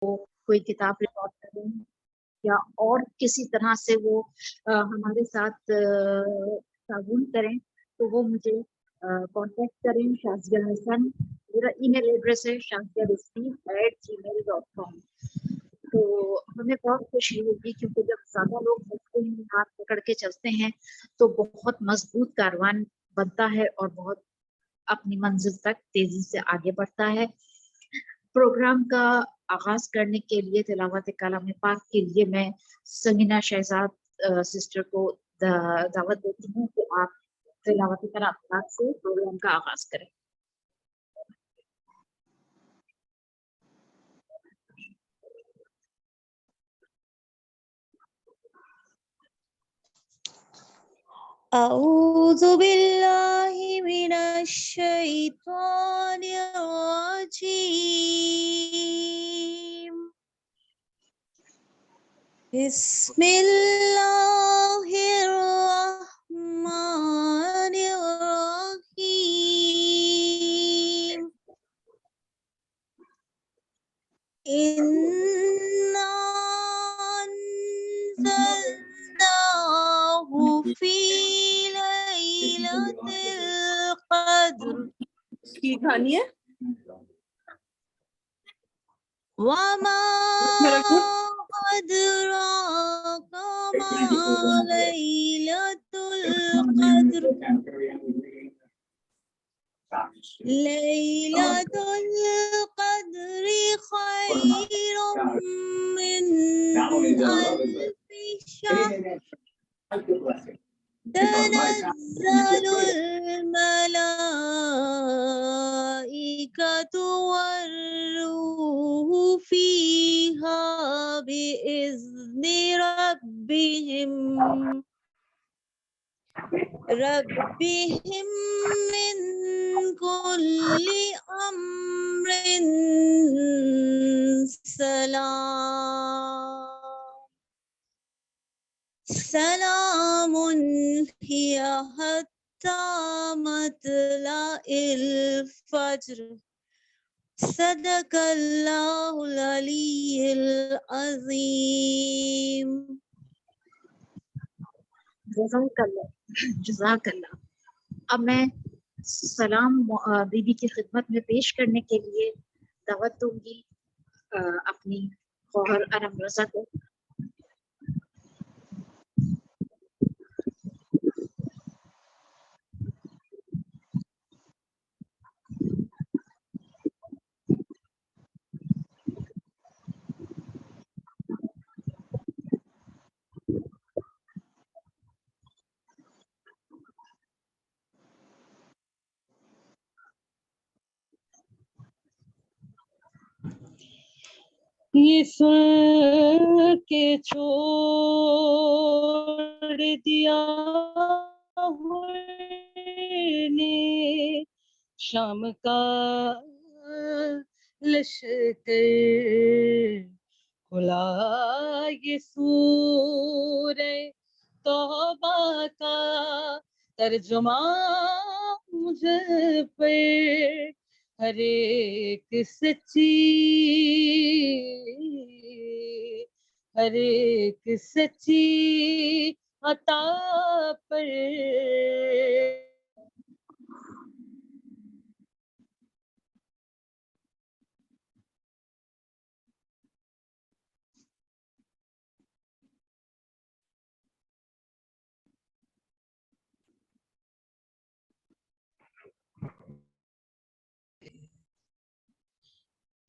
کوئی کتاب ریکارڈ کریں یا اور کسی طرح سے وہ ہمارے ساتھ تعاون کریں تو وہ مجھے کانٹیکٹ کریں. شازیہ حسن میرا ای میل ایڈریس ہے shazia@gmail.com. تو ہمیں بہت خوشی ہوگی کیونکہ جب زیادہ لوگ ملتے ہیں ہاتھ پکڑ کے چلتے ہیں تو بہت مضبوط کاروان بنتا ہے اور بہت اپنی منزل تک تیزی سے آگے بڑھتا ہے. پروگرام کا آغاز کرنے کے لیے تلاوت کلام پاک کے لیے میں سمینا شہزاد سسٹر کو دعوت دیتی ہوں کہ آپ تلاوت کلام پاک سے پروگرام کا آغاز کریں. أعوذ بالله من الشيطان الرجيم. بسم الله الرحمن الرحيم. إنا أنزلناه في ليلة القدر وما أدراك ما ليلة القدر. ليلة القدر خير من ألف شهر. تنزل الملائكة والروح فيها بإذن ربهم من كل أمر سلام هي حتى مطلع الفجر. صدق الله العلي العظيم. جزاک اللہ. اب میں سلام بی بی کی خدمت میں پیش کرنے کے لیے دعوت دوں گی اپنی خواہر ارم رضا کو. یہ سن کے چھوڑ دیا نے شام کا لشکر کھلا یہ سورہ توبہ کا ترجمہ مجھ پر ہر ایک سچی عطا پر.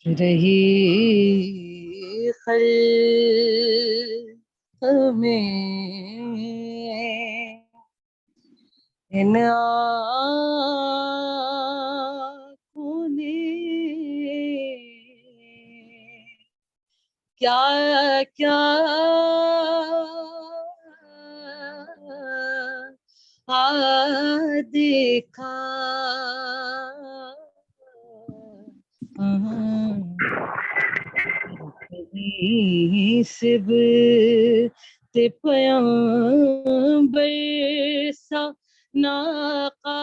رہی خلق میں ان آنکھوں نے کیا کیا دیکھا سب تے پیامبر سا ناقا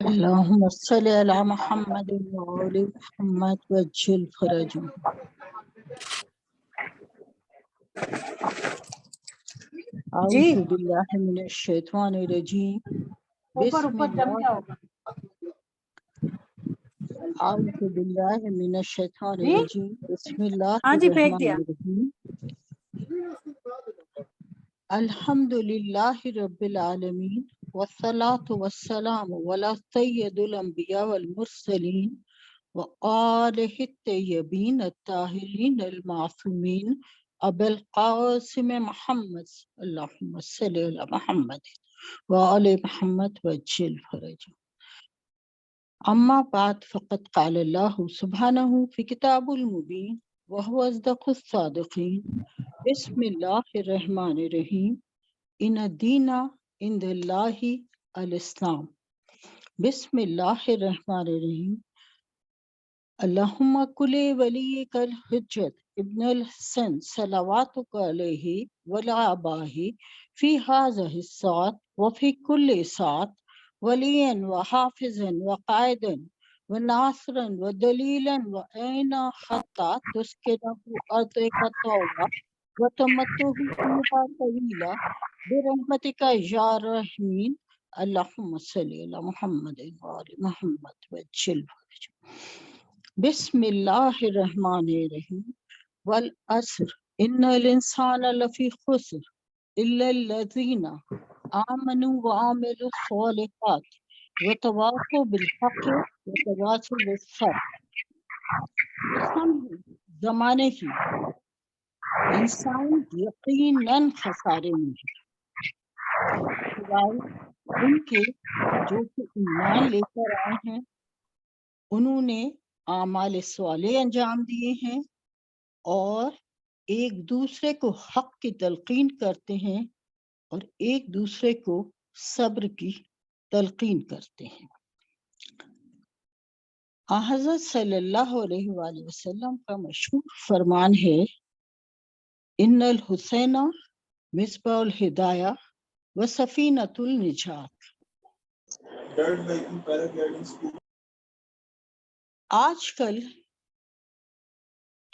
اللهم صل على محمد وآل محمد وجل فرجهم. أعوذ بالله من الشيطان الرجيم. بسم الله. أعوذ بالله من الشيطان الرجيم. بسم الله الرحمن الرحيم. الحمد لله رب العالمين، والصلاة والسلام على سيد الأنبياء والمرسلين وآله الطيبين الطاهرين المعصومين أبي القاسم محمد. اللهم صل على محمد وآل محمد وجل فرجه. أما بعد، فقد قال الله سبحانه في كتاب المبين وهو أصدق الصادقين. بسم الله الرحمن الرحيم. إن الدين عند الله الإسلام. بسم الله الرحمن الرحيم. اللهم كل وليك الحجة ابن الحسن صلواتك عليه وعلى آبائه في هذه الساعة وفي كل ساعة وليا وحافظا وقائدا وناصرا ودليلا وعينا حتى تسكنه أرضك طوعا وتمته فيها طويلا برحمتك يا رحمين. اللهم صل على محمد وآل محمد وجل فرجه. بسم الله الرحمن الرحيم. والعصر إن الإنسان لفي خسر إلا الذين آمنوا وعملوا الصالحات وتواصوا بالحق وتواصوا بالصبر. زمانے کی انسان یقیناً خسارے میں ہے، سوائے ان کے جو کہ ایمان لے کر آئے ہیں، انہوں نے اعمال صالح انجام دیے ہیں اور ایک دوسرے کو حق کی تلقین کرتے ہیں اور ایک دوسرے کو صبر کی تلقین کرتے ہیں۔ حضرت صلی اللہ علیہ وآلہ وسلم کا مشہور فرمان ہے، ان الحسین مصباح الہدایہ و سفینۃ النجات۔ آج کل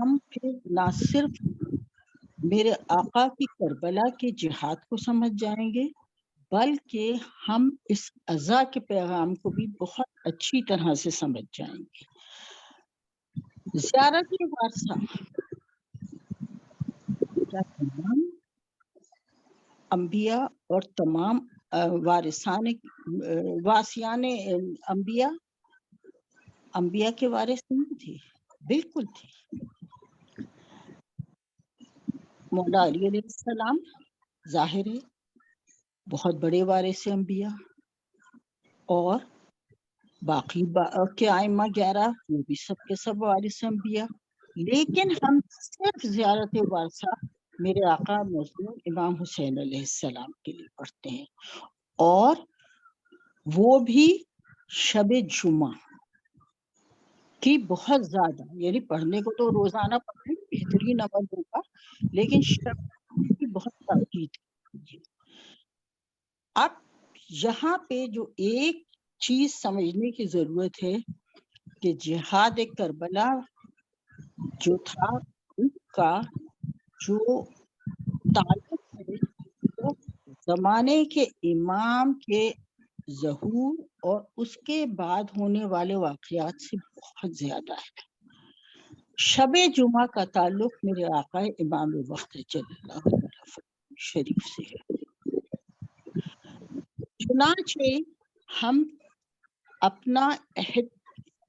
ہم پھر نہ صرف میرے آقا کی کربلا کے جہاد کو سمجھ جائیں گے بلکہ ہم اس عزا کے پیغام کو بھی بہت اچھی طرح سے سمجھ جائیں گے۔ زیارت وارثہ کیا تمام انبیاء اور تمام وارثان انبیاء کے وارث نہیں تھے؟ بالکل تھے۔ مولا علی علیہ السلام ظاہر ہے بہت بڑے وارث انبیاء، اور باقی کے ائمہ 11 وہ بھی سب کے سب وارث انبیاء، لیکن ہم صرف زیارت وارثہ میرے آقا مظلوم امام حسین علیہ السلام کے لیے پڑھتے ہیں، اور وہ بھی شب جمعہ کی بہت زیادہ، یعنی پڑھنے کو تو روزانہ پڑھیں بہترین عمل ہوگا، لیکن شب کی بہت تاکید کیجیے۔ اب یہاں پہ جو ایک چیز سمجھنے کی ضرورت ہے کہ جہاد کربلا جو تھا اس کا جو تعلق ہے وہ زمانے کے امام کے ظہور اور اس کے بعد ہونے والے واقعات سے بہت زیادہ ہے۔ شب جمعہ کا تعلق میرے آقا امام وقت جل اللہ تعالیٰ شریف سے ہے۔ چنانچہ ہم اپنا عہد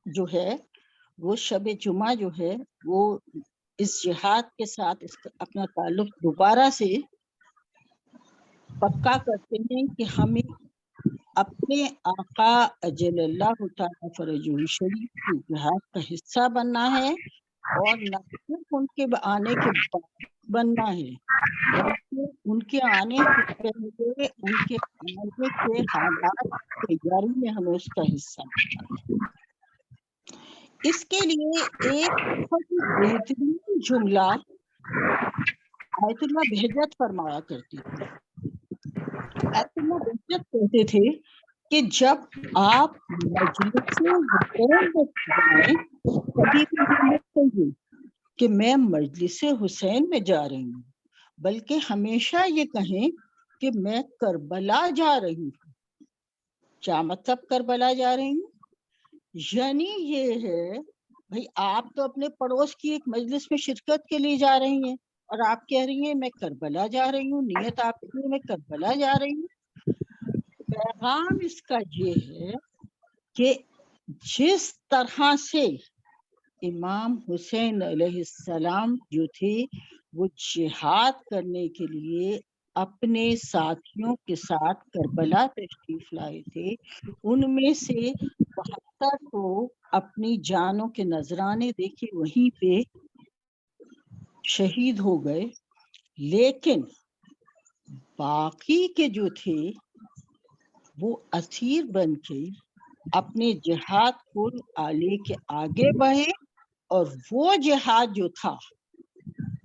جو ہے وہ شب جمعہ جو ہے وہ اس جہاد کے ساتھ اپنا تعلق دوبارہ سے پکا کرتے ہیں کہ ہمیں اپنے آقا اجل اللہ تعالیٰ فرجہ شریف کی جہاد کا حصہ بننا ہے، اور نہ صرف ان کے آنے کے بعد بننا ہے بلکہ ان کے آنے سے پہلے ان کے آنے کے حالات تیاری میں ہمیں اس کا حصہ بننا ہے۔ اس کے لیے ایک بہت ہی بہترین جملہ آیت اللہ بہجت فرمایا کرتے تھے۔ آیت اللہ بہجت کہتے تھے کہ جب آپ مجلس حسین میں جائیں کبھی بھی یہ مت کہیے کہ میں مجلس حسین میں جا رہی ہوں، بلکہ ہمیشہ یہ کہیں کہ میں کربلا جا رہی ہوں۔ کیا مطلب کربلا جا رہی ہوں؟ یعنی یہ ہے بھائی آپ تو اپنے پڑوس کی ایک مجلس میں شرکت کے لیے جا رہی ہیں اور آپ کہہ رہی ہیں میں کربلا جا رہی ہوں، نیت آپ کی میں کربلا جا رہی ہوں۔ پیغام اس کا یہ ہے کہ جس طرح سے امام حسین علیہ السلام جو تھے وہ جہاد کرنے کے لیے اپنے ساتھیوں کے ساتھ کربلا تشریف لائے تھے، ان میں سے 72 کو اپنی جانوں کے نذرانے دے کے وہیں پہ شہید ہو گئے، لیکن باقی کے جو تھے وہ اسیر بن کے اپنے جہاد کو لے کے آگے بڑھے، اور وہ جہاد جو تھا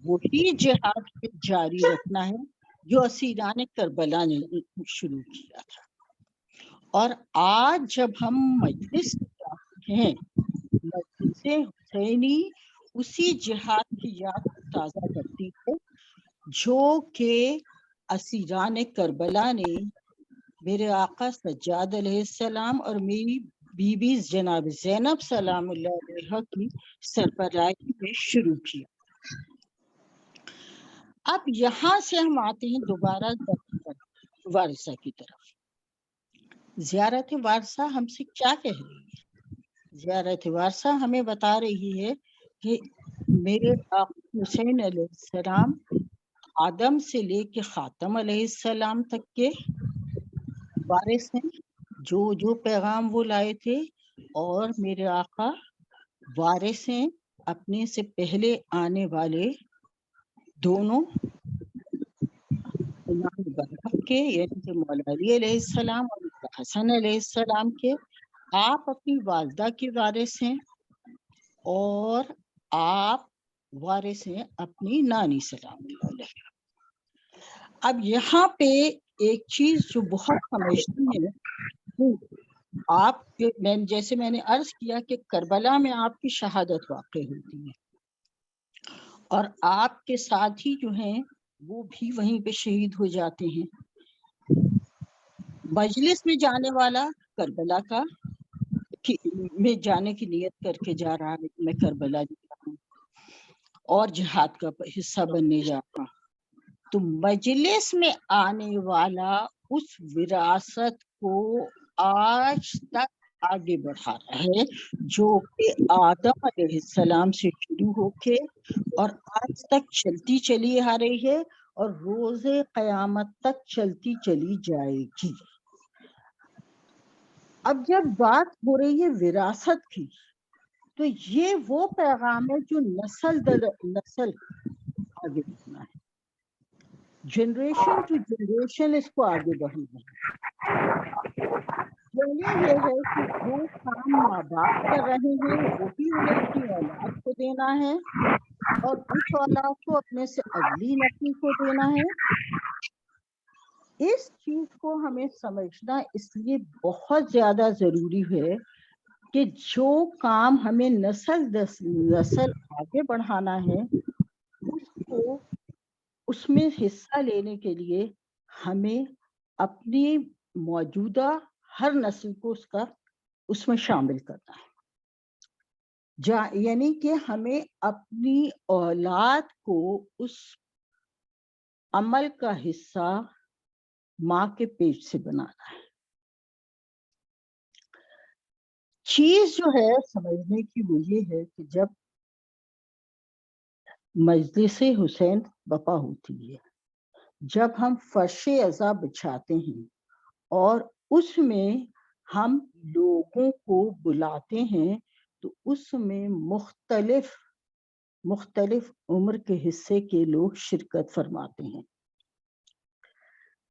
وہی جہاد پہ جاری رکھنا ہے جو اسیران کربلا نے شروع کیا تھا۔ اور آج جب ہم مجلس ہیں مجلس حسینی اسی جہاد کی یاد تازہ کرتی ہے جو کہ اسیران کربلا نے میرے آقا سجاد علیہ السلام اور میری بی بی جناب زینب سلام اللہ علیہ کی سربراہی میں شروع کیا۔ اب یہاں سے ہم آتے ہیں دوبارہ وارثہ کی طرف۔ زیارت وارثہ ہم سے کیا کہہ رہی ہے؟ زیارت وارثہ ہمیں بتا رہی ہے کہ میرے آقا حسین علیہ السلام آدم سے لے کے خاتم علیہ السلام تک کے وارث ہیں، جو پیغام وہ لائے تھے، اور میرے آقا وارث ہیں اپنے سے پہلے آنے والے دونوں امام برحق کے، یعنی کہ مولا علی علیہ السلام اور حسن علیہ السلام کے۔ آپ اپنی والدہ کی وارث ہیں اور آپ وارث ہیں اپنی نانی سلام اللہ علیہ۔ اب یہاں پہ ایک چیز جو بہت سمجھتی ہے، آپ جیسے میں نے عرض کیا کہ کربلا میں آپ کی شہادت واقع ہوتی ہے، اور آپ کے ساتھ ہی جو ہیں وہ بھی وہیں پہ شہید ہو جاتے ہیں. مجلس میں جانے والا کربلا کا میں جانے کی نیت کر کے جا رہا ہے کہ میں کربلا جا رہا ہوں اور جہاد کا حصہ بننے جا رہا ہوں. تو مجلس میں آنے والا اس وراثت کو آج تک آگے بڑھا رہا ہے جو کہ آدم علیہ السلام سے شروع ہو کے اور آج تک چلتی چلی آ رہی ہے اور روز قیامت تک چلتی چلی جائے گی. اب جب بات ہو رہی ہے وراثت کی تو یہ وہ پیغام ہے جو نسل در نسل آگے بڑھنا ہے, جنریشن ٹو جنریشن اس کو آگے بڑھنا ہے. یعنی یہ ہے کہ جو کام ماں باپ کر رہے ہیں وہی انہیں اپنی اولاد کو دینا ہے اور اس اولاد کو اپنے سے اگلی نسل کو دینا ہے. اس چیز کو ہمیں سمجھنا اس لیے بہت زیادہ ضروری ہے کہ جو کام ہمیں نسل آگے بڑھانا ہے اس کو اس میں حصہ لینے کے لیے ہمیں اپنی موجودہ ہر نسل کو اس میں شامل کرنا ہے. یعنی کہ ہمیں اپنی اولاد کو اس عمل کا حصہ ماں کے پیٹ سے بنانا ہے. چیز جو ہے سمجھنے کی وہ یہ ہے کہ جب مجلس حسین بپا ہوتی ہے, جب ہم فرش عزا بچھاتے ہیں اور اس میں ہم لوگوں کو بلاتے ہیں تو اس میں مختلف عمر کے حصے کے لوگ شرکت فرماتے ہیں.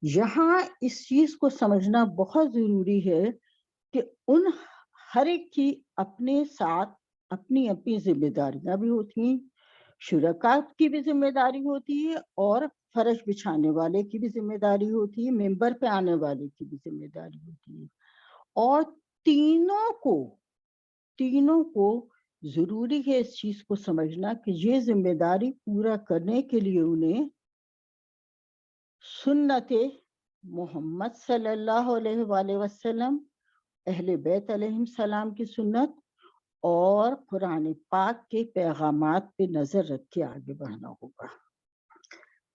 یہاں اس چیز کو سمجھنا بہت ضروری ہے کہ ان ہر ایک کی اپنے ساتھ اپنی اپنی ذمہ داریاں بھی ہوتی ہیں, شرکاء کی بھی ذمہ داری ہوتی ہے اور فرش بچھانے والے کی بھی ذمہ داری ہوتی ہے, ممبر پہ آنے والے کی بھی ذمہ داری ہوتی ہے. اور تینوں کو ضروری ہے اس چیز کو سمجھنا کہ یہ ذمہ داری پورا کرنے کے لیے انہیں سنت محمد صلی اللہ علیہ وآلہ وسلم, اہل بیت علیہ السلام کی سنت اور قرآن پاک کے پیغامات پہ نظر رکھ کے آگے بڑھنا ہوگا.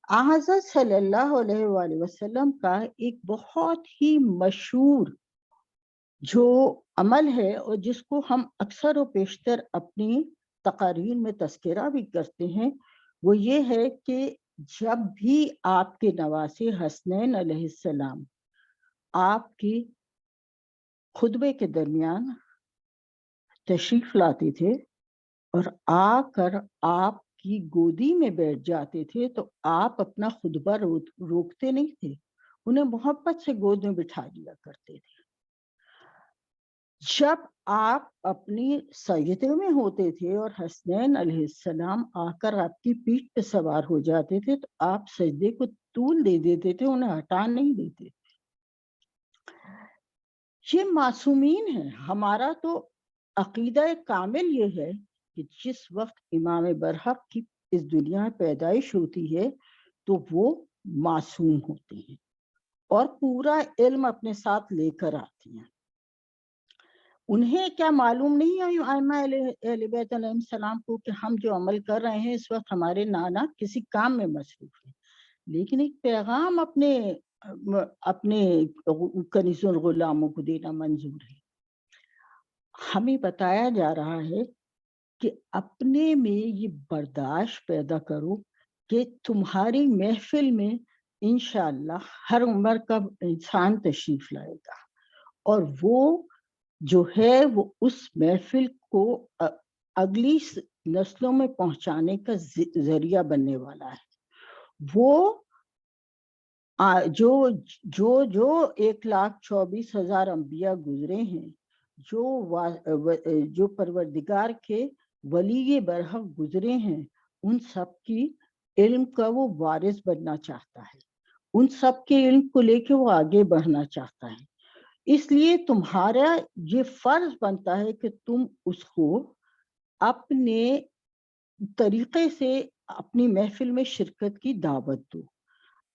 حضرت صلی اللہ علیہ وآلہ وسلم کا ایک بہت ہی مشہور جو عمل ہے اور جس کو ہم اکثر و بیشتر اپنی تقاریر میں تذکرہ بھی کرتے ہیں, وہ یہ ہے کہ جب بھی آپ کے نواسے حسنین علیہ السلام آپ کی خطبے کے درمیان تشریف لاتے تھے اور آ کر آپ کی گودی میں بیٹھ جاتے تھے تو آپ اپنا خطبہ روکتے نہیں تھے, انہیں محبت سے گود میں بٹھا لیا کرتے تھے. جب آپ اپنی سجدے میں ہوتے تھے اور حسنین علیہ السلام آ کر آپ کی پیٹھ پہ سوار ہو جاتے تھے تو آپ سجدے کو طول دے دیتے تھے, انہیں ہٹا نہیں دیتے. یہ معصومین ہیں. ہمارا تو عقیدہ کامل یہ ہے کہ جس وقت امام برحق کی اس دنیا میں پیدائش ہوتی ہے تو وہ معصوم ہوتے ہیں اور پورا علم اپنے ساتھ لے کر آتی ہیں. انہیں کیا معلوم نہیں ہے ائمہ اہل بیت علیہ السلام کو کہ ہم جو عمل کر رہے ہیں اس وقت ہمارے نانا کسی کام میں مصروف ہیں, لیکن ایک پیغام اپنے کنیز الغلاموں کو دینا منظور ہے. ہمیں بتایا جا رہا ہے کہ اپنے میں یہ برداشت پیدا کرو کہ تمہاری محفل میں انشاءاللہ ہر عمر کا انسان تشریف لائے گا اور وہ جو ہے وہ اس محفل کو اگلی نسلوں میں پہنچانے کا ذریعہ بننے والا ہے. وہ جو 1,24,000 انبیاء گزرے ہیں, جو پروردگار کے ولی برحق گزرے ہیں, ان سب کی علم کا وہ وارث بننا چاہتا ہے, ان سب کے علم کو لے کے وہ آگے بڑھنا چاہتا ہے. اس لیے تمہارا یہ فرض بنتا ہے کہ تم اس کو اپنے طریقے سے اپنی محفل میں شرکت کی دعوت دو۔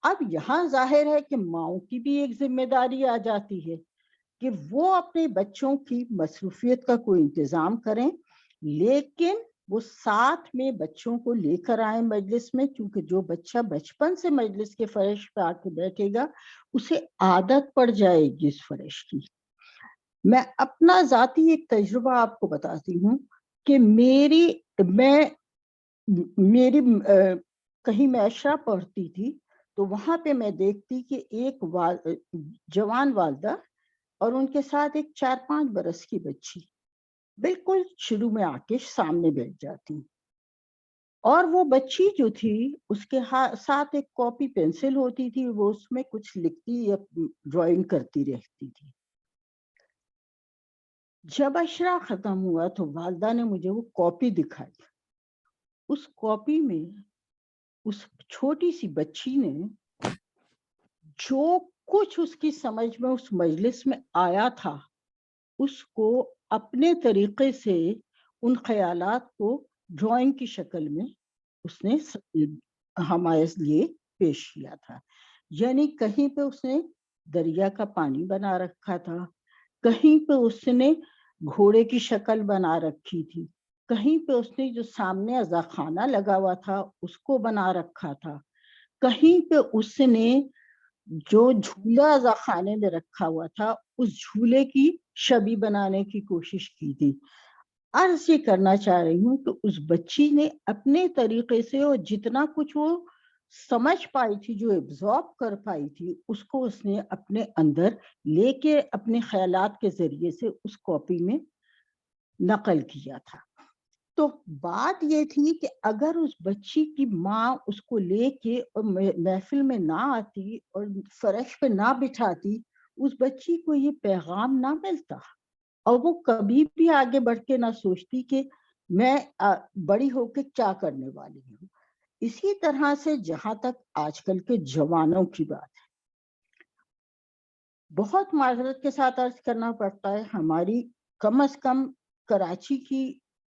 اب یہاں ظاہر ہے کہ ماؤں کی بھی ایک ذمہ داری آ جاتی ہے کہ وہ اپنے بچوں کی مصروفیت کا کوئی انتظام کریں، لیکن وہ ساتھ میں بچوں کو لے کر آئیں مجلس میں، کیونکہ جو بچہ بچپن سے مجلس کے فرش پہ آ کے بیٹھے گا اسے عادت پڑ جائے گی اس فرش کی۔ میں اپنا ذاتی ایک تجربہ آپ کو بتاتی ہوں کہ میری کہیں معاشرہ پڑھتی تھی تو وہاں پہ میں دیکھتی کہ ایک جوان والدہ اور ان کے ساتھ ایک 4-5 برس کی بچی بالکل شروع میں آ کے سامنے بیٹھ جاتی، اور وہ بچی جو تھی اس کے ساتھ ایک کاپی پینسل ہوتی تھی، وہ اس میں کچھ لکھتی یا ڈرائنگ کرتی رہتی تھی۔ جب عشرہ ختم ہوا تو والدہ نے مجھے وہ کاپی دکھائی۔ اس کاپی میں اس چھوٹی سی بچی نے جو کچھ اس کی سمجھ میں اس مجلس میں آیا تھا اس کو اپنے طریقے سے ان خیالات کو ڈرائنگ کی شکل میں اس نے ہمارے لیے پیش کیا تھا۔ یعنی کہیں پہ اس نے دریا کا پانی بنا رکھا تھا، کہیں پہ اس نے گھوڑے کی شکل بنا رکھی تھی، کہیں پہ اس نے جو سامنے عزاخانہ لگا ہوا تھا اس کو بنا رکھا تھا، کہیں پہ اس نے جو جھولا عزاخانے میں رکھا ہوا تھا اس جھولے کی شبیہ بنانے کی کوشش کی تھی۔ عرض یہ کرنا چاہ رہی ہوں کہ اس بچی نے اپنے طریقے سے اور جتنا کچھ وہ سمجھ پائی تھی، جو ایبزارب کر پائی تھی، اس کو اس نے اپنے اندر لے کے اپنے خیالات کے ذریعے سے اس کاپی میں نقل کیا تھا۔ تو بات یہ تھی کہ اگر اس بچی کی ماں اس کو لے کے اور محفل میں نہ آتی اور فرش پہ نہ بٹھاتی، اس بچی کو یہ پیغام نہ ملتا اور وہ کبھی بھی آگے بڑھ کے نہ سوچتی کہ میں بڑی ہو کے کیا کرنے والی ہوں۔ اسی طرح سے جہاں تک آج کل کے جوانوں کی بات ہے، بہت معذرت کے ساتھ عرض کرنا پڑتا ہے، ہماری کم از کم کراچی کی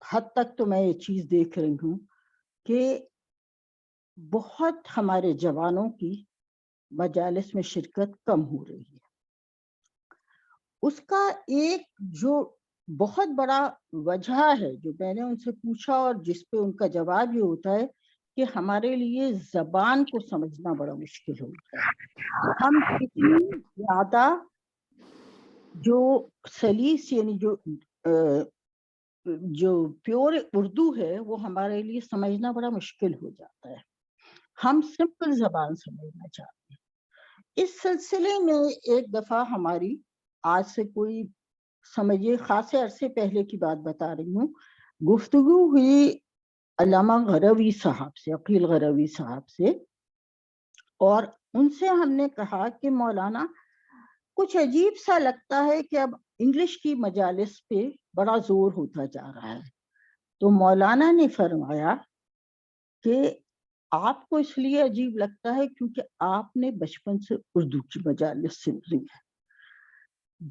حد تک تو میں یہ چیز دیکھ رہی ہوں کہ بہت ہمارے جوانوں کی مجالس میں شرکت کم ہو رہی ہے۔ اس کا ایک جو بہت بڑا وجہ ہے جو میں نے ان سے پوچھا اور جس پہ ان کا جواب یہ ہوتا ہے کہ ہمارے لیے زبان کو سمجھنا بڑا مشکل ہوتا ہے۔ ہم اتنی زیادہ جو سلیس یعنی جو پیور اردو ہے وہ ہمارے لیے سمجھنا بڑا مشکل ہو جاتا ہے، ہم سمپل زبان سمجھنا چاہتے ہیں۔ اس سلسلے میں ایک دفعہ ہماری آج سے کوئی سمجھے خاصے عرصے پہلے کی بات بتا رہی ہوں، گفتگو ہوئی علامہ غروی صاحب سے، عقیل غروی صاحب سے، اور ان سے ہم نے کہا کہ مولانا کچھ عجیب سا لگتا ہے کہ اب انگلش کی مجالس پہ بڑا زور ہوتا جا رہا ہے۔ تو مولانا نے فرمایا کہ آپ کو اس لیے عجیب لگتا ہے کیونکہ آپ نے بچپن سے اردو کی مجالس سنی ہے۔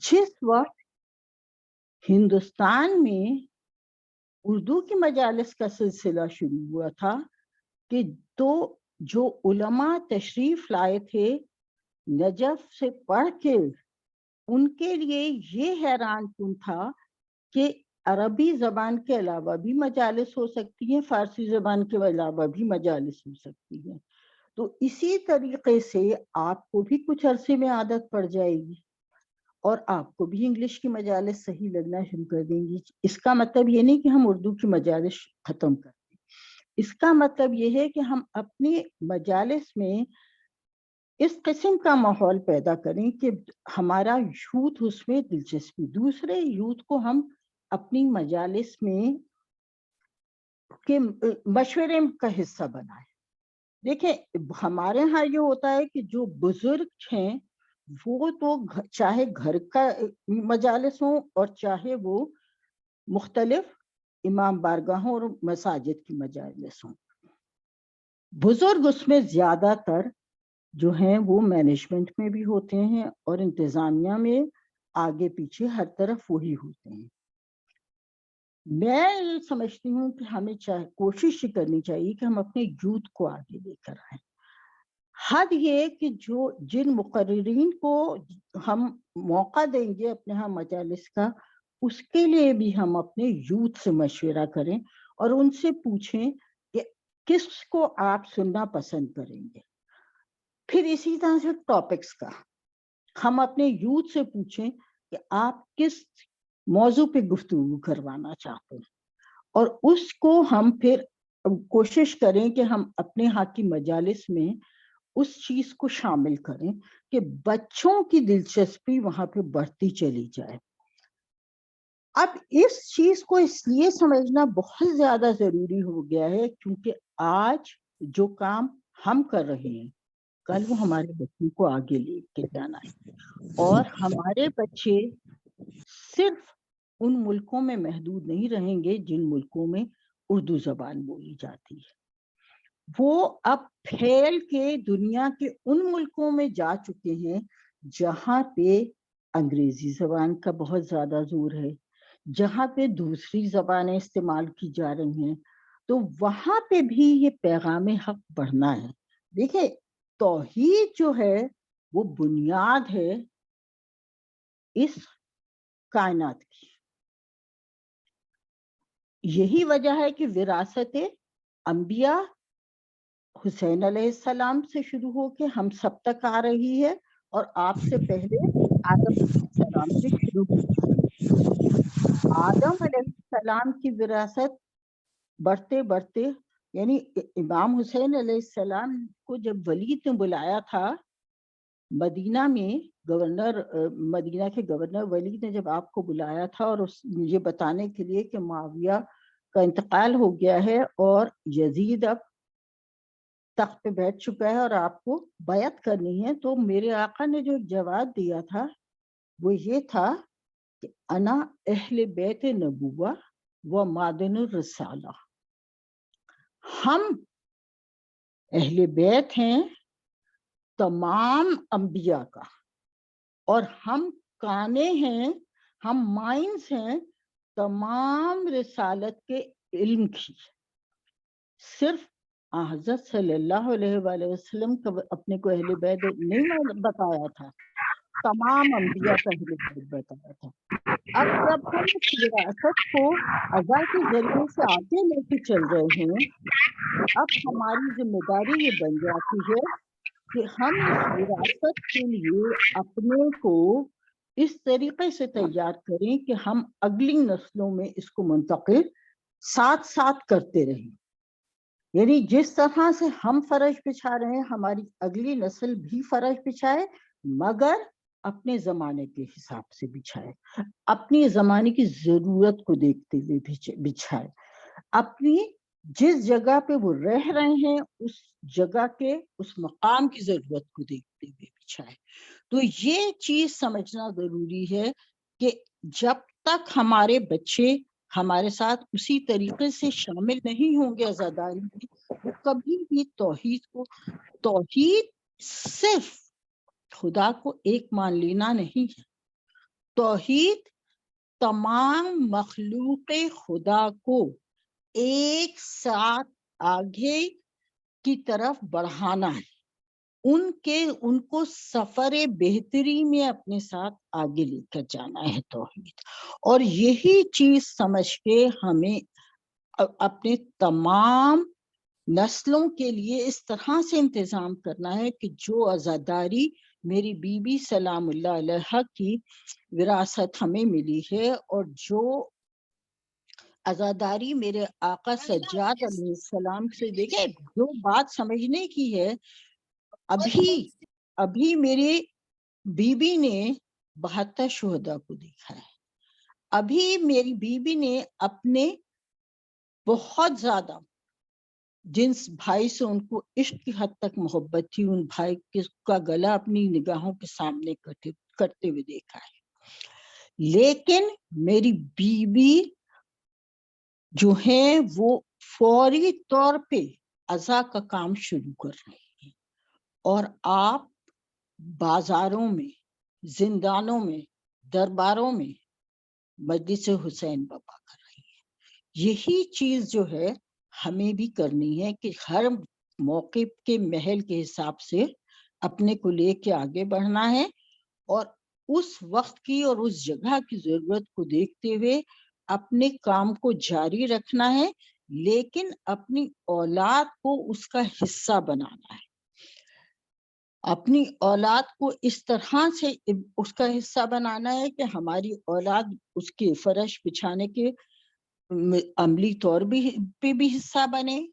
جس وقت ہندوستان میں اردو کی مجالس کا سلسلہ شروع ہوا تھا کہ تو جو علماء تشریف لائے تھے نجف سے پڑھ کے، ان کے لیے یہ حیران کن تھا کہ عربی زبان کے علاوہ بھی مجالس ہو سکتی ہیں، فارسی زبان کے علاوہ بھی مجالس ہو سکتی ہیں۔ تو اسی طریقے سے آپ کو بھی کچھ عرصے میں عادت پڑ جائے گی اور آپ کو بھی انگلش کی مجالس صحیح لگنا شروع کر دیں گی۔ اس کا مطلب یہ نہیں کہ ہم اردو کی مجالس ختم کر دیں، اس کا مطلب یہ ہے کہ ہم اپنی مجالس میں اس قسم کا ماحول پیدا کریں کہ ہمارا یوتھ اس میں دلچسپی، دوسرے یوتھ کو ہم اپنی مجالس میں کے مشورے کا حصہ بنائیں۔ دیکھیں ہمارے ہاں یہ ہوتا ہے کہ جو بزرگ ہیں وہ تو چاہے گھر کا مجالس ہوں اور چاہے وہ مختلف امام بارگاہوں اور مساجد کی مجالس ہوں، بزرگ اس میں زیادہ تر جو ہیں وہ مینجمنٹ میں بھی ہوتے ہیں اور انتظامیہ میں آگے پیچھے ہر طرف وہی ہوتے ہیں۔ میں یہ سمجھتی ہوں کہ ہمیں کوشش کرنی چاہیے کہ ہم اپنے یوتھ کو آگے لے کر آئیں. حد یہ کہ جن مقررین کو ہم موقع دیں گے اپنے ہاں مجالس کا، اس کے لیے بھی ہم اپنے یوتھ سے مشورہ کریں اور ان سے پوچھیں کہ کس کو آپ سننا پسند کریں گے. پھر اسی طرح سے ٹاپکس کا ہم اپنے یوتھ سے پوچھیں کہ آپ کس موضوع پہ گفتگو کروانا چاہتے ہیں، اور اس کو ہم پھر کوشش کریں کہ ہم اپنے ہاں کی مجالس میں اس چیز کو شامل کریں کہ بچوں کی دلچسپی وہاں پہ بڑھتی چلی جائے. اب اس چیز کو اس لیے سمجھنا بہت زیادہ ضروری ہو گیا ہے کیونکہ آج جو کام ہم کر رہے ہیں کل وہ ہمارے بچوں کو آگے لے کے جانا ہے، اور ہمارے بچے صرف ان ملکوں میں محدود نہیں رہیں گے جن ملکوں میں اردو زبان بولی جاتی ہے. وہ اب پھیل کے دنیا کے ان ملکوں میں جا چکے ہیں جہاں پہ انگریزی زبان کا بہت زیادہ زور ہے، جہاں پہ دوسری زبانیں استعمال کی جا رہی ہیں. تو وہاں پہ بھی یہ پیغام حق بڑھنا ہے. دیکھیں، توحید جو ہے وہ بنیاد ہے اس کائنات کی. یہی وجہ ہے کہ وراثت انبیاء حسین علیہ السلام سے شروع ہو کے ہم سب تک آ رہی ہے، اور آپ سے پہلے آدم علیہ السلام سے شروع ہوئی. آدم علیہ السلام کی وراثت بڑھتے بڑھتے، یعنی امام حسین علیہ السلام کو جب ولید نے بلایا تھا مدینہ میں، مدینہ کے گورنر ولید نے جب آپ کو بلایا تھا اور یہ بتانے کے لیے کہ معاویہ کا انتقال ہو گیا ہے اور یزید اب تخت پہ بیٹھ چکا ہے اور آپ کو بیعت کرنی ہے، تو میرے آقا نے جو جواب دیا تھا وہ یہ تھا کہ انا اہل بیت نبوہ و معدن الرسالہ. ہم اہل بیت ہیں تمام انبیاء کا، اور ہم کانے ہیں، ہم مائنز ہیں تمام رسالت کے علم کی. صرف حضرت صلی اللہ علیہ وآلہ وسلم کا اپنے کو اہل بیت نہیں بتایا تھا، تمام انبیاء کا اہل بیت بتایا تھا. اب جب ہم اس وراثت کو عزا کے ذریعے سے آگے لے کے چل رہے ہیں تو اب ہماری ذمہ داری یہ بن جاتی ہے کہ ہم اس وراثت کے لیے اپنے کو اس طریقے سے تیار کریں کہ ہم اگلی نسلوں میں اس کو منتقل ساتھ ساتھ کرتے رہیں. یعنی جس طرح سے ہم فرش بچھا رہے ہیں ہماری اگلی نسل بھی فرش بچھائے، مگر اپنے زمانے کے حساب سے بچھائے، اپنی زمانے کی ضرورت کو دیکھتے ہوئے بچھائے، اپنی جس جگہ پہ وہ رہ رہے ہیں اس جگہ کے اس مقام کی ضرورت کو دیکھتے ہوئے بچھائے. تو یہ چیز سمجھنا ضروری ہے کہ جب تک ہمارے بچے ہمارے ساتھ اسی طریقے سے شامل نہیں ہوں گے عزاداری میں، وہ کبھی بھی توحید صرف خدا کو ایک مان لینا نہیں ہے. توحید تمام مخلوق خدا کو ایک ساتھ آگے کی طرف بڑھانا ہے، ان کو سفر بہتری میں اپنے ساتھ آگے لے کر جانا ہے توحید. اور یہی چیز سمجھ کے ہمیں اپنے تمام نسلوں کے لیے اس طرح سے انتظام کرنا ہے کہ جو عزاداری میری بی بی سلام اللہ علیہ کی وراثت ہمیں ملی ہے، اور جو عزاداری میرے آقا سجاد علیہ السلام سے، دیکھیں جو بات سمجھنے کی ہے، ابھی میری بی بی نے 72 شہداء کو دیکھا ہے. ابھی میری بی بی نے اپنے بہت زیادہ جنس بھائی سے، ان کو عشق کی حد تک محبت تھی، ان بھائی کا گلا اپنی نگاہوں کے سامنے کرتے ہوئے دیکھا ہے. لیکن میری بی بی جو ہیں وہ فوری طور پہ عزا کا کام شروع کر رہے ہیں، اور آپ بازاروں میں، زندانوں میں، درباروں میں مجلس حسین بابا کر رہی ہیں. یہی چیز جو ہے ہمیں بھی کرنی ہے کہ ہر موقع کے محل کے حساب سے اپنے کو لے کے آگے بڑھنا ہے اور اس وقت کی اور اس جگہ کی ضرورت کو دیکھتے ہوئے اپنے کام کو جاری رکھنا ہے، لیکن اپنی اولاد کو اس کا حصہ بنانا ہے. اپنی اولاد کو اس طرح سے اس کا حصہ بنانا ہے کہ ہماری اولاد اس کے فرش بچھانے کے عملی طور پہ بھی حصہ بنے.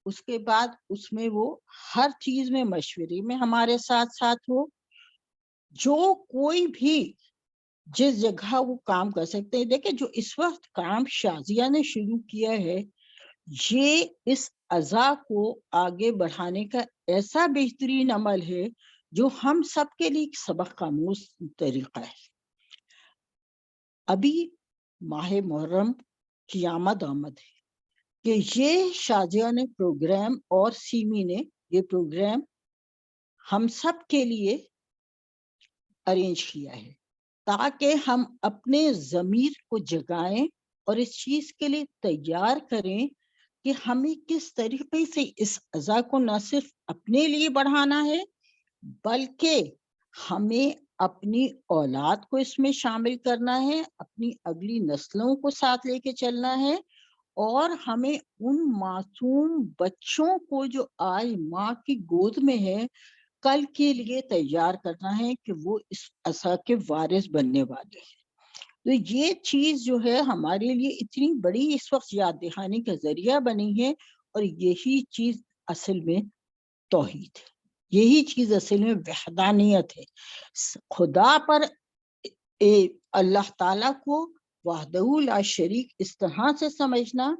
اس کے بعد اس میں وہ ہر چیز میں مشورے میں ہمارے ساتھ ساتھ ہو. جو کوئی بھی جس جگہ وہ کام کر سکتے ہیں. دیکھیں جو اس وقت کام شازیہ نے شروع کیا ہے یہ اس عزا کو آگے بڑھانے کا ایسا بہترین عمل ہے جو ہم سب کے لیے سبق آموز طریقہ ہے. ابھی ماہ محرم کی آمد ہے کہ یہ شازیہ نے پروگرام اور سیمی نے یہ پروگرام ہم سب کے لیے ارینج کیا ہے تاکہ ہم اپنے ضمیر کو جگائیں اور اس چیز کے لیے تیار کریں کہ ہمیں کس طریقے سے اس عزا کو نہ صرف اپنے لیے بڑھانا ہے بلکہ ہمیں اپنی اولاد کو اس میں شامل کرنا ہے، اپنی اگلی نسلوں کو ساتھ لے کے چلنا ہے اور ہمیں ان معصوم بچوں کو جو آج ماں کی گود میں ہے کل کے لیے تیار کرنا ہے کہ وہ اس عصا کے وارث بننے والے ہیں. تو یہ چیز جو ہے ہمارے لیے اتنی بڑی اس وقت یاد دہانی کا ذریعہ بنی ہے اور یہی چیز اصل میں توحید ہے، یہی چیز اصل میں وحدانیت ہے. خدا پر اللہ تعالیٰ کو وحدہ لا شریک اس طرح سے سمجھنا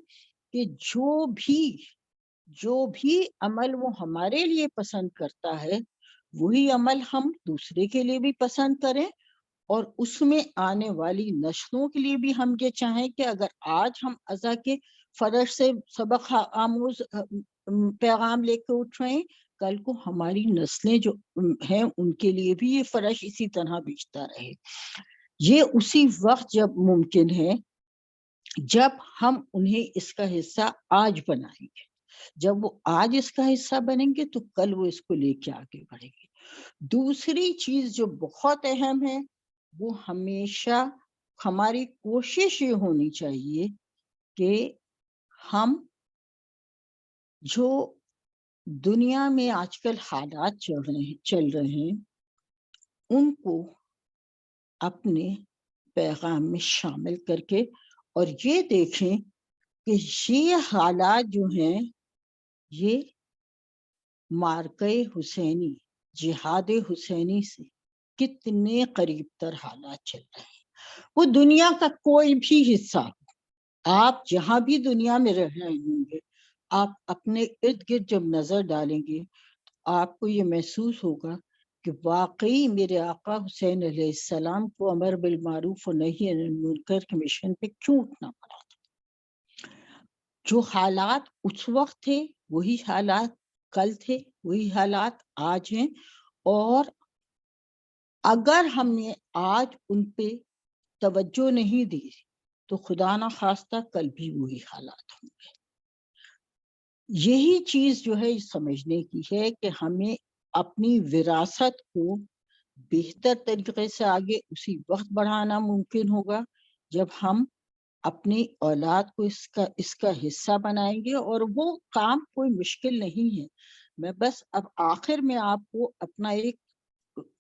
کہ جو بھی عمل وہ ہمارے لیے پسند کرتا ہے وہی عمل ہم دوسرے کے لیے بھی پسند کریں اور اس میں آنے والی نسلوں کے لیے بھی ہم یہ چاہیں کہ اگر آج ہم عزا کے فرش سے سبق آموز پیغام لے کے اٹھ رہے ہیں کل کو ہماری نسلیں جو ہیں ان کے لیے بھی یہ فرش اسی طرح بیچتا رہے. یہ اسی وقت جب ممکن ہے جب ہم انہیں اس کا حصہ آج بنائیں گے. جب وہ آج اس کا حصہ بنیں گے تو کل وہ اس کو لے کے آگے بڑھیں گے. دوسری چیز جو بہت اہم ہے وہ ہمیشہ ہماری کوشش یہ ہونی چاہیے کہ ہم جو دنیا میں آج کل حالات چل رہے ہیں ان کو اپنے پیغام میں شامل کر کے اور یہ دیکھیں کہ یہ حالات جو ہیں یہ معرکہ حسینی جہاد حسینی سے کتنے قریب تر حالات چل رہے ہیں. وہ دنیا کا کوئی بھی حصہ آپ جہاں بھی دنیا میں رہ رہے ہوں گے آپ اپنے ارد گرد جب نظر ڈالیں گے تو آپ کو یہ محسوس ہوگا کہ واقعی میرے آقا حسین علیہ السلام کو امر بالمعروف و نہی عن المنکر کے مشن پہ کیوں اٹھنا پڑا تھا. جو حالات اس وقت تھے وہی حالات کل تھے وہی حالات آج ہیں اور اگر ہم نے آج ان پہ توجہ نہیں دی تو خدا نہ خواستہ کل بھی وہی حالات ہوں گے. یہی چیز جو ہے سمجھنے کی ہے کہ ہمیں اپنی وراثت کو بہتر طریقے سے آگے اسی وقت بڑھانا ممکن ہوگا جب ہم اپنی اولاد کو اس کا حصہ بنائیں گے اور وہ کام کوئی مشکل نہیں ہے. میں بس اب آخر میں آپ کو اپنا ایک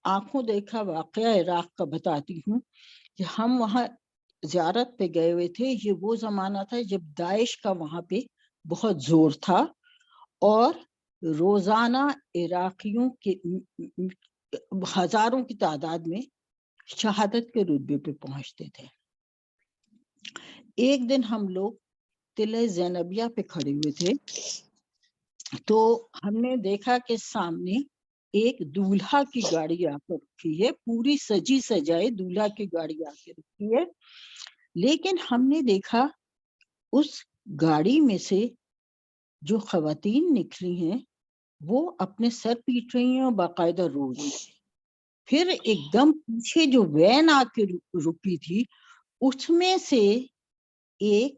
آنکھوں دیکھا واقعہ عراق کا بتاتی ہوں کہ ہم وہاں زیارت پہ گئے ہوئے تھے. یہ وہ زمانہ تھا جب داعش کا وہاں پہ بہت زور تھا اور روزانہ عراقیوں کے ہزاروں کی تعداد میں شہادت کے رتبے پہ پہنچتے تھے. ایک دن ہم لوگ قلعہ زینبیہ پہ کھڑے ہوئے تھے تو ہم نے دیکھا کہ سامنے ایک دولہا کی گاڑی آ کر رکھی ہے، پوری سجی سجائے دولہا کی گاڑی آ کے رکھی ہے. لیکن ہم نے دیکھا اس گاڑی میں سے جو خواتین نکلی ہیں وہ اپنے سر پیٹ رہی ہیں اور باقاعدہ رو رہی ہیں. پھر ایک دم پیچھے جو وین آ کے رکی تھی اس میں سے ایک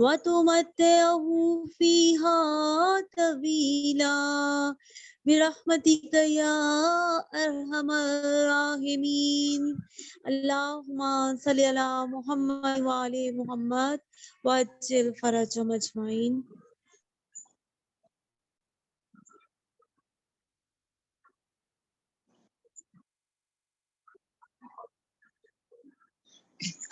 وتمتعه فيها طويلا برحمتك يا أرحم الراحمين اللهم صل على محمد وعلى محمد وعجل فرجهم أجمعين.